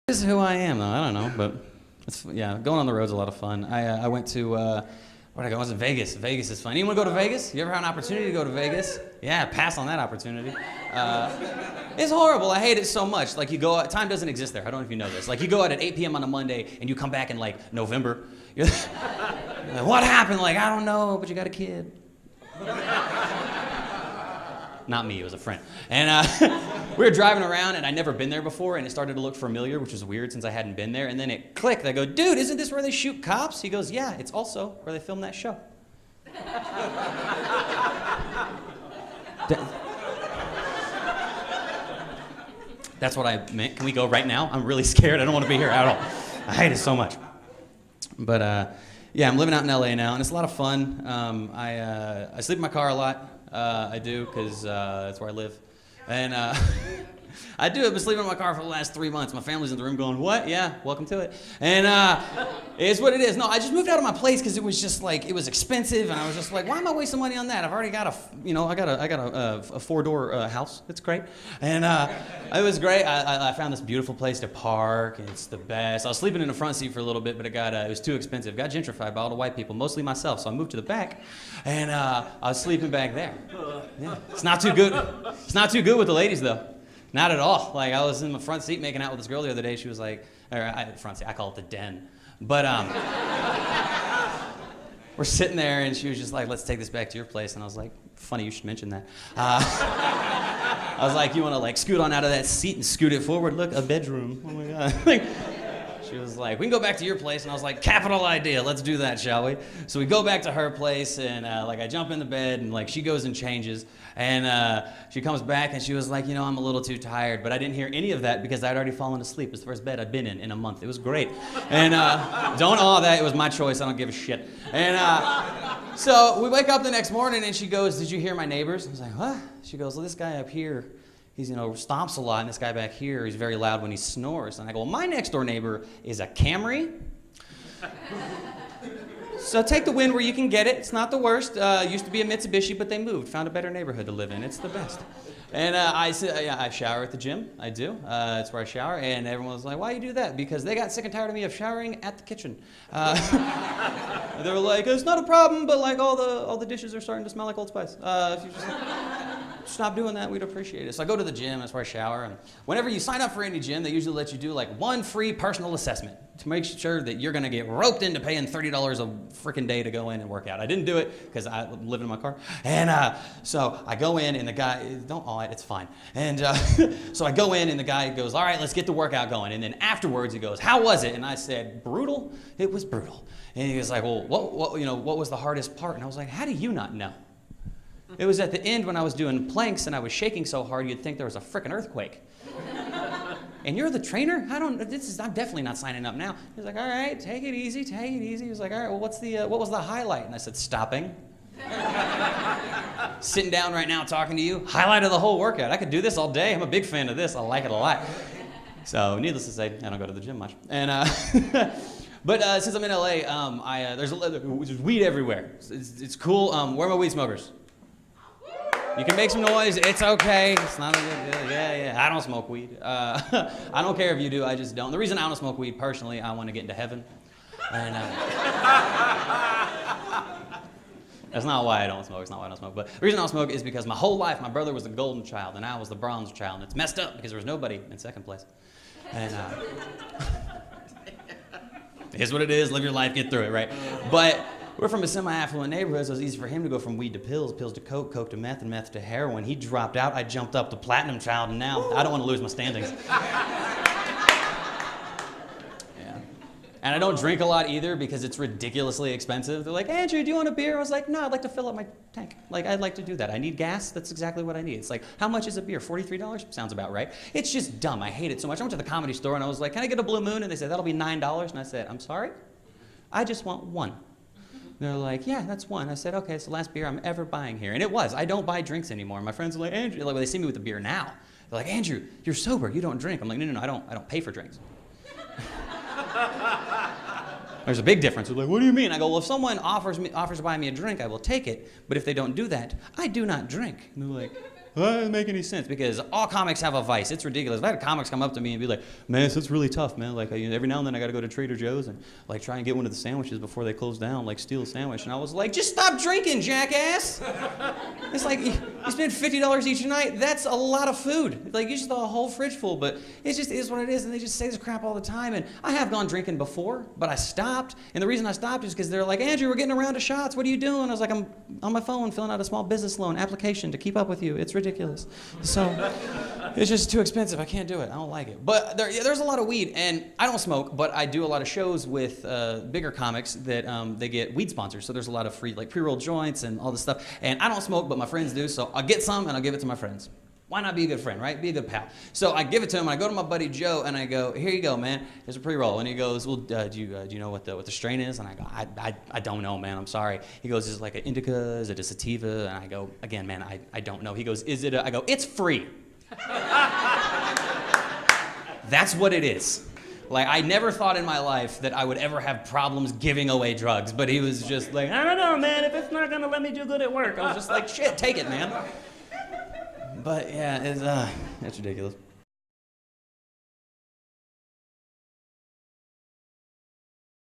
This is who I am, though. I don't know, but yeah, going on the road's a lot of fun. I went to where'd I go? I was in Vegas. Vegas is fun. Anyone go to Vegas? You ever had an opportunity to go to Vegas? Yeah, pass on that opportunity. It's horrible. I hate it so much. Like you go out, time doesn't exist there. I don't know if you know this. Like you go out at 8 p.m. on a Monday and you come back in like November. You're like, what happened? Like I don't know, but you got a kid. Not me, it was a friend. And we were driving around, and I'd never been there before, and it started to look familiar, which was weird since I hadn't been there. And then it clicked. I go, dude, isn't this where they shoot cops? He goes, yeah, it's also where they film that show. That's what I meant. Can we go right now? I'm really scared. I don't want to be here at all. I hate it so much. But yeah, I'm living out in LA now, and it's a lot of fun. I sleep in my car a lot. I do, because that's where I live. And I do. I've been sleeping in my car for the last 3 months. My family's in the room going, what? Yeah, welcome to it. And it's what it is. No, I just moved out of my place because it was just like, it was expensive. And I was just like, why am I wasting money on that? I've already got I got a four-door house. It's great. And it was great. I found this beautiful place to park. And it's the best. I was sleeping in the front seat for a little bit, but it was too expensive. It got gentrified by all the white people, mostly myself. So I moved to the back. And I was sleeping back there. Yeah. It's not too good. It's not too good with the ladies, though. Not at all. Like, I was in the front seat making out with this girl the other day. She was like, front seat, I call it the den. But we're sitting there, and she was just like, let's take this back to your place. And I was like, funny you should mention that. I was like, you want to, like, scoot on out of that seat and scoot it forward? Look, a bedroom. Oh, my God. She was like, we can go back to your place. And I was like, capital idea. Let's do that, shall we? So we go back to her place, and like I jump in the bed, and like she goes and changes. And she comes back, and she was like, you know, I'm a little too tired. But I didn't hear any of that because I'd already fallen asleep. It was the first bed I'd been in a month. It was great. And don't awe that. It was my choice. I don't give a shit. And so we wake up the next morning, and she goes, did you hear my neighbors? I was like, what? She goes, well, this guy up here, he's, stomps a lot, and this guy back here, he's very loud when he snores. And I go, well, my next door neighbor is a Camry. So take the win where you can get it. It's not the worst. Used to be a Mitsubishi, but they moved. Found a better neighborhood to live in. It's the best. And I shower at the gym. I do. That's where I shower. And everyone was like, why do you do that? Because they got sick and tired of me of showering at the kitchen. They were like, it's not a problem, but like all the dishes are starting to smell like Old Spice. If you just stop doing that, we'd appreciate it. So I go to the gym. That's where I shower. And whenever you sign up for any gym, they usually let you do like one free personal assessment to make sure that you're going to get roped into paying $30 a freaking day to go in and work out. I didn't do it because I live in my car. And so I go in, and the guy, don't awe it, it's fine. And so I go in, and the guy goes, all right, let's get the workout going. And then afterwards he goes, how was it? And I said, brutal? It was brutal. And he was like, well, what was the hardest part? And I was like, how do you not know? It was at the end when I was doing planks and I was shaking so hard you'd think there was a frickin' earthquake. And you're the trainer? I'm definitely not signing up now. He's like, all right, take it easy, take it easy. He was like, all right, well, what was the highlight? And I said, stopping. Sitting down right now talking to you, highlight of the whole workout. I could do this all day. I'm a big fan of this. I like it a lot. So needless to say, I don't go to the gym much. And but since I'm in LA, there's weed everywhere. It's cool. Where are my weed smokers? You can make some noise. It's okay. It's not a big deal. Yeah. I don't smoke weed. I don't care if you do. I just don't. The reason I don't smoke weed personally, I want to get into heaven. And that's not why I don't smoke. It's not why I don't smoke. But the reason I don't smoke is because my whole life my brother was the golden child and I was the bronze child. And it's messed up because there was nobody in second place. And it is what it is. Live your life. Get through it, right? But we're from a semi-affluent neighborhood, so it was easy for him to go from weed to pills, pills to coke, coke to meth, and meth to heroin. He dropped out. I jumped up to platinum child, and now I don't want to lose my standings. Yeah. And I don't drink a lot either because it's ridiculously expensive. They're like, Andrew, do you want a beer? I was like, no, I'd like to fill up my tank. Like, I'd like to do that. I need gas. That's exactly what I need. It's like, how much is a beer? $43? Sounds about right. It's just dumb. I hate it so much. I went to the Comedy Store, and I was like, can I get a Blue Moon? And they said, that'll be $9. And I said, I'm sorry? I just want one. They're like, yeah, that's one. I said, okay, it's the last beer I'm ever buying here. And it was. I don't buy drinks anymore. My friends are like, Andrew, like, well, they see me with the beer now. They're like, Andrew, you're sober. You don't drink. I'm like, no, I don't pay for drinks. There's a big difference. They're like, what do you mean? I go, well, if someone offers to buy me a drink, I will take it. But if they don't do that, I do not drink. And they're like, That doesn't make any sense because all comics have a vice. It's ridiculous. If I had comics come up to me and be like, man, it's really tough, man. Like, every now and then I got to go to Trader Joe's and, like, try and get one of the sandwiches before they close down, like, steal a sandwich. And I was like, just stop drinking, jackass. It's like, you spend $50 each night. That's a lot of food. Like, you just a whole fridge full. But it just is what it is. And they just say this crap all the time. And I have gone drinking before, but I stopped. And the reason I stopped is because they're like, Andrew, we're getting a round of shots. What are you doing? I was like, I'm on my phone filling out a small business loan application to keep up with you. It's ridiculous. So it's just too expensive. I can't do it. I don't like it. But there's a lot of weed, and I don't smoke, but I do a lot of shows with bigger comics that they get weed sponsors. So there's a lot of free, like, pre-rolled joints and all this stuff. And I don't smoke, but my friends do, so I'll get some and I'll give it to my friends. Why not be a good friend, right? Be a good pal. So I give it to him, and I go to my buddy Joe, and I go, here you go, man. Here's a pre-roll. And he goes, well, do you know what the strain is? And I go, I don't know, man. I'm sorry. He goes, is it like an indica? Is it a sativa? And I go, again, man, I don't know. He goes, is it I go, it's free. That's what it is. Like, I never thought in my life that I would ever have problems giving away drugs, but he was just like, I don't know, man, if it's not gonna let me do good at work. I was just like, shit, take it, man. But yeah, it's ridiculous.